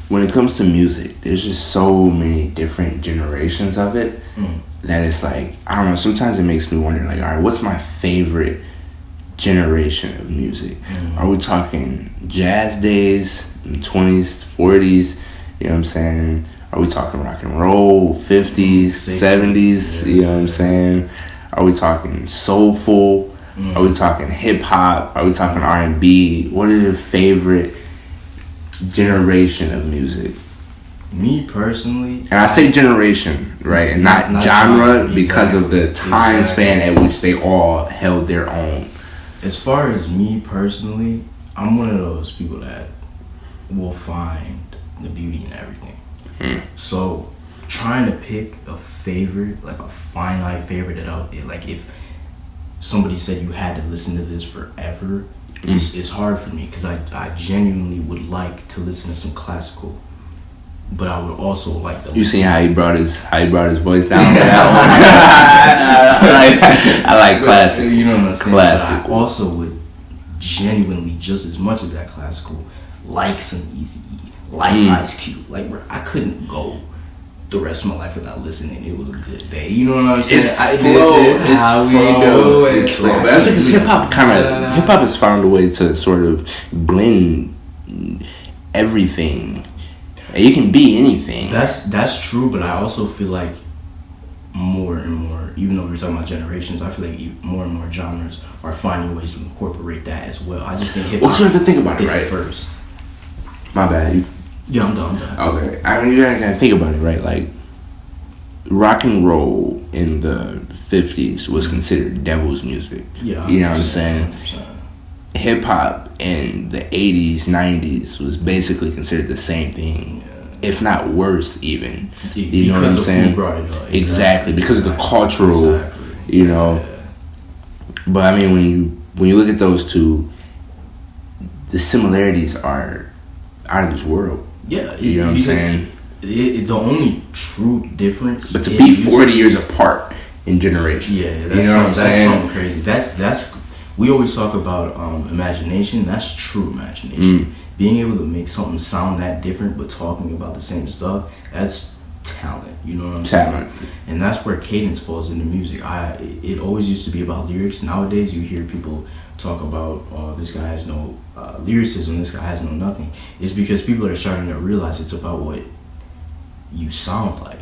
when it comes to music, there's just so many different generations of it that it's like, I don't know, sometimes it makes me wonder, like, all right, what's my favorite generation of music? Are we talking jazz days, 20s, 40s, you know what I'm saying? Are we talking rock and roll, 50s, 70s, you know what I'm saying? Are we talking soulful? Are we talking hip-hop? Are we talking R&B? What is your favorite generation of music? Me personally, and I say generation, right, and not genre, because of the time span at which they all held their own. As far as me personally, I'm one of those people that will find the beauty in everything. So trying to pick a favorite, like a finite favorite like if somebody said you had to listen to this forever, it's hard for me, because I genuinely would like to listen to some classical, but I would also like to. You see how he brought his voice down for that one? I like classic. You know what I'm saying? Classic. But I also would genuinely, just as much as that classical, like some Eazy-E, like Ice Cube. Like, bro, I couldn't go the rest of my life without listening. It was a good day. You know what I'm saying? It's how we do. It's flow. That's because hip hop has found a way to sort of blend everything. You can be anything. That's true, but I also feel like more and more, even though we're talking about generations, I feel like more and more genres are finding ways to incorporate that as well. I just think hip hop. Well, you have to think about it, right? First. My bad. Yeah, I'm done. Okay. I mean, you gotta think about it, right? Like, rock and roll in the 50s was considered devil's music. Yeah. You know what I'm saying? 100%. Hip hop in the 80s, 90s was basically considered the same thing, if not worse, even. You know what I'm saying? Who brought it up. Exactly. Because of the cultural, you know. But I mean, when you look at those two, the similarities are out of this world. Yeah. You know what I'm saying? The only true difference. But to be 40 years apart in generation. Yeah, you know what I'm saying? That's something crazy. That's we always talk about imagination. That's true imagination. Being able to make something sound that different but talking about the same stuff, that's talent. You know what I'm saying? And that's where cadence falls into music. It always used to be about lyrics. Nowadays you hear people talk about, oh, this guy has no lyricism, this guy has no nothing. It's because people are starting to realize it's about what you sound like.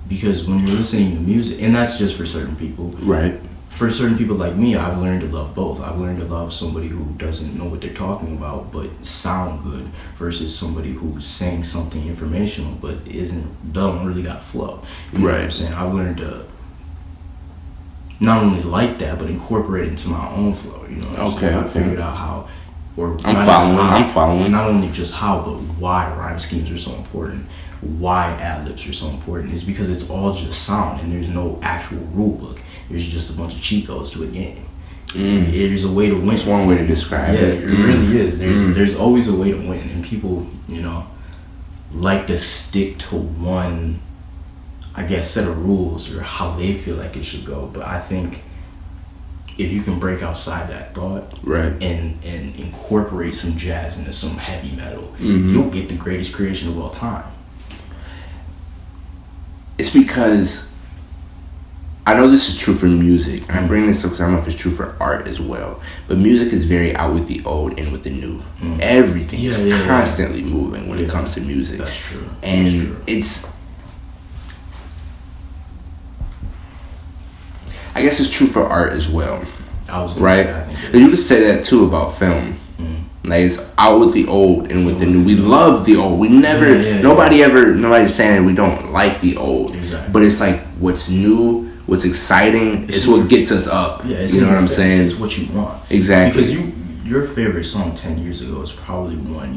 Because when you're listening to music, and that's just for certain people. Right. For certain people like me, I've learned to love both. I've learned to love somebody who doesn't know what they're talking about but sound good, versus somebody who's saying something informational but don't really got flow. You know what I'm saying? I've learned to not only like that but incorporate it into my own flow. You know what I'm saying? I figured out how, I'm following. Not only just how, but why rhyme schemes are so important. Why ad-libs are so important is because it's all just sound and there's no actual rule book. There's just a bunch of cheat codes to a game. There's a way to win. It's one way to describe it. Yeah, it really is. There's always a way to win, and people, you know, like to stick to one, I guess, set of rules or how they feel like it should go. But I think if you can break outside that thought, and incorporate some jazz into some heavy metal, you'll get the greatest creation of all time. It's because I know this is true for music, and I bring this up because I don't know if it's true for art as well. But music is very out with the old and with the new. Everything is constantly moving when it comes to music. That's true. And it's, I guess it's true for art as well. You could say that too about film. Like, it's out with the old and with the new. We love the old. We never, nobody's saying that we don't like the old. Exactly. But it's like, what's new, what's exciting is what gets us up. Yeah, you know what I'm saying? It's what you want. Exactly. Because your favorite song 10 years ago is probably one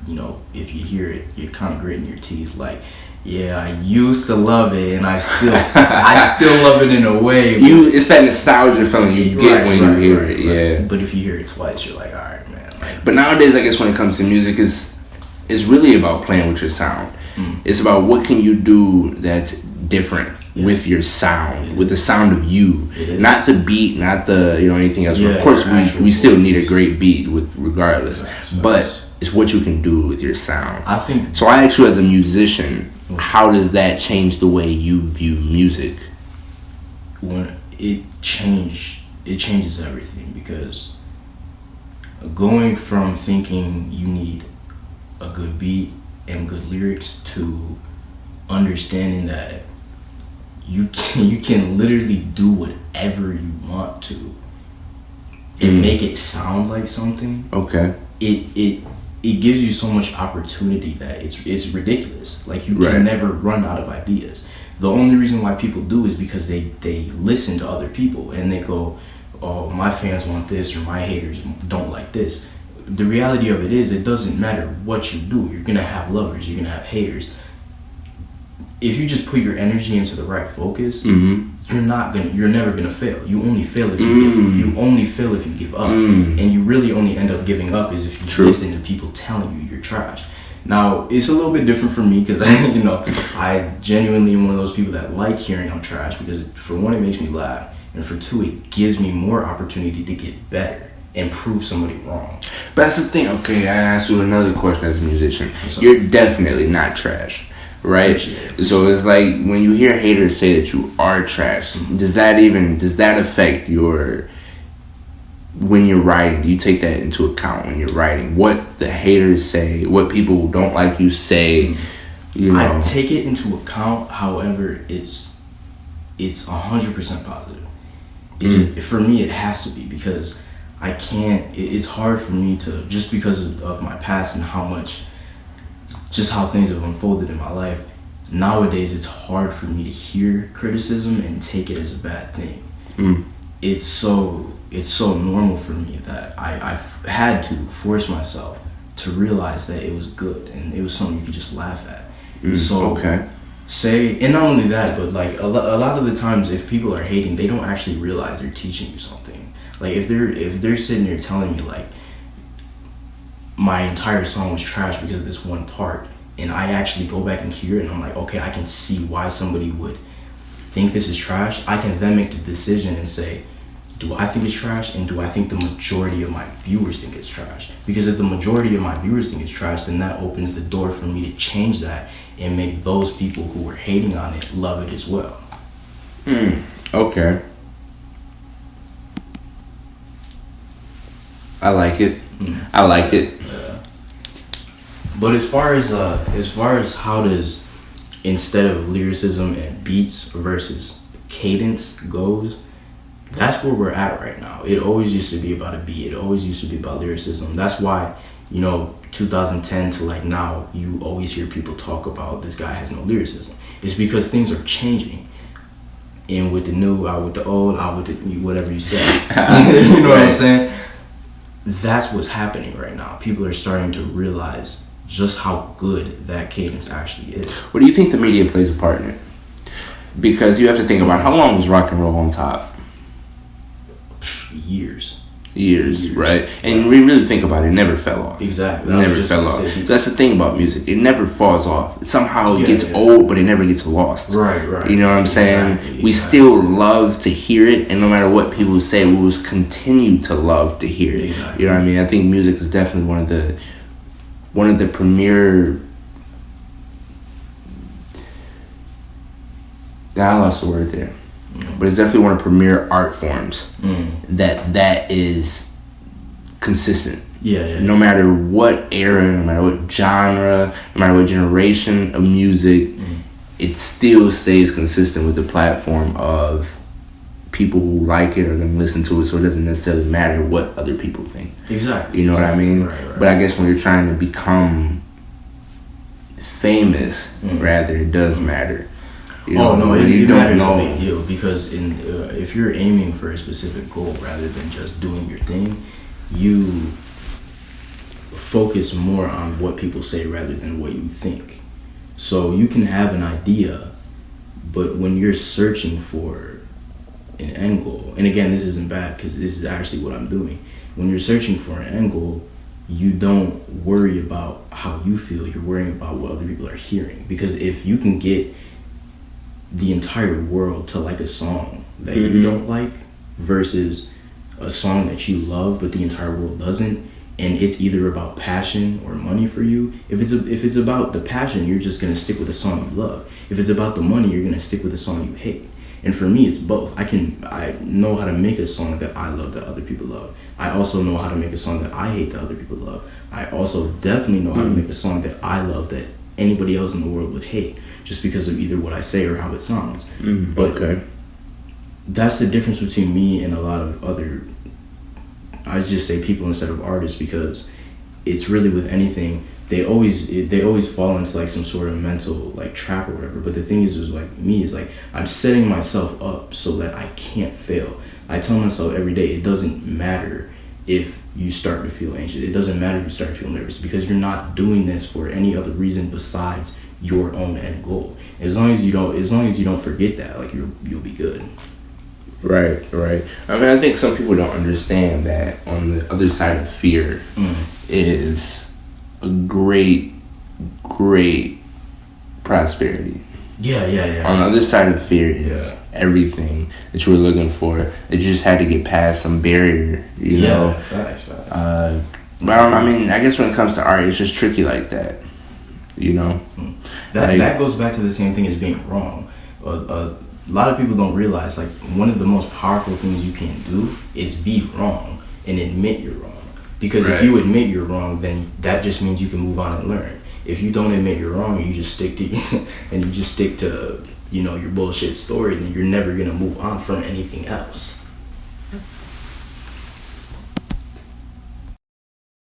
you know, if you hear it, you're kind of gritting your teeth like, yeah, I used to love it, and I still love it in a way. It's that nostalgia feeling you get when you hear it. Yeah. But if you hear it twice, you're like, all right, man. But nowadays, I guess when it comes to music, it's really about playing with your sound. It's about what can you do that's different with your sound, with the sound of you, not the beat, not the anything else. Of course, we still need a great beat regardless, but It's what you can do with your sound. I think. So I ask you, as a musician, how does that change the way you view music? When it changes everything, because going from thinking you need a good beat and good lyrics to understanding that you can literally do whatever you want to and make it sound like something. Okay. It gives you so much opportunity that it's ridiculous. Like, you can never run out of ideas. The only reason why people do is because they listen to other people and they go, oh, my fans want this, or my haters don't like this. The reality of it is, it doesn't matter what you do. You're gonna have lovers, you're gonna have haters. If you just put your energy into the right focus, you're never gonna fail. You only fail if you give up, and you really only end up giving up is if you listen to people telling you you're trash. Now, it's a little bit different for me, because I genuinely am one of those people that like hearing I'm trash, because for one, it makes me laugh, and for two, it gives me more opportunity to get better and prove somebody wrong. But that's the thing. Okay, I asked you another question as a musician. You're definitely not trash, right? So it's like, when you hear haters say that you are trash, does that affect when you're writing? Do you take that into account when you're writing? What the haters say, what people who don't like you say, I take it into account. However, it's 100% positive. For me, it has to be, because I can't. It's hard for me to, just because of my past and how things have unfolded in my life. Nowadays, it's hard for me to hear criticism and take it as a bad thing. It's so normal for me that I've had to force myself to realize that it was good and it was something you could just laugh at. And not only that, but like a lot of the times, if people are hating, they don't actually realize they're teaching you something. Like, if they're sitting there telling me, like, my entire song was trash because of this one part, and I actually go back and hear it, and I'm like, okay, I can see why somebody would think this is trash. I can then make the decision and say, do I think it's trash, and do I think the majority of my viewers think it's trash? Because if the majority of my viewers think it's trash, then that opens the door for me to change that and make those people who were hating on it love it as well. Okay. I like it. But as far as how does, instead of lyricism and beats versus cadence goes, that's where we're at right now. It always used to be about a beat. It always used to be about lyricism. That's why, 2010 to like now, you always hear people talk about this guy has no lyricism. It's because things are changing. In with the new, out with the old, out with the whatever you say. You know what I'm saying? That's what's happening right now. People are starting to realize just how good that cadence actually is. What do you think the media plays a part in it? Because you have to think about, how long was rock and roll on top? Years, right? And we really think about it, it never fell off. Exactly. It never fell off. That's the thing about music. It never falls off. Somehow it gets old, but it never gets lost. Right. You know what I'm saying? Exactly. We still love to hear it, and no matter what people say, we will continue to love to hear it. Exactly. You know what I mean? I think music is definitely one of the premier... I lost the word there. But it's definitely one of the premier art forms that is consistent. No matter what era, no matter what genre, no matter what generation of music, it still stays consistent with the platform of people who like it are going to listen to it, so it doesn't necessarily matter what other people think. Exactly. You know what I mean? Right. But I guess when you're trying to become famous, rather, it does matter. It matters a big deal, because if you're aiming for a specific goal rather than just doing your thing, you focus more on what people say rather than what you think. So you can have an idea, but when you're searching for an end goal, and again, this isn't bad because this is actually what I'm doing. When you're searching for an end goal, you don't worry about how you feel, you're worrying about what other people are hearing. Because if you can get the entire world to like a song that you don't like versus a song that you love but the entire world doesn't, and it's either about passion or money for you. If it's about the passion, you're just gonna stick with a song you love. If it's about the money, you're gonna stick with a song you hate. And for me, it's both. I know how to make a song that I love that other people love. I also know how to make a song that I hate that other people love. I also definitely know how to make a song that I love that anybody else in the world would hate, just because of either what I say or how it sounds. But that's the difference between me and a lot of other, I just say people instead of artists, because it's really with anything, they always fall into like some sort of mental like trap or whatever. But the thing is like me is like I'm setting myself up so that I can't fail. I tell myself every day, it doesn't matter if you start to feel anxious. It doesn't matter if you start to feel nervous, because you're not doing this for any other reason besides your own end goal. As long as you don't forget that, like you'll be good. Right. I mean, I think some people don't understand that on the other side of fear is a great prosperity. Yeah. On the other side of fear is everything that you were looking for. That you just had to get past some barrier, you know. Facts. But I mean, I guess when it comes to art, it's just tricky like that, you know. That goes back to the same thing as being wrong. A lot of people don't realize, like, one of the most powerful things you can do is be wrong and admit you're wrong. Because if you admit you're wrong, then that just means you can move on and learn. If you don't admit you're wrong and you just stick to your bullshit story, then you're never gonna move on from anything else.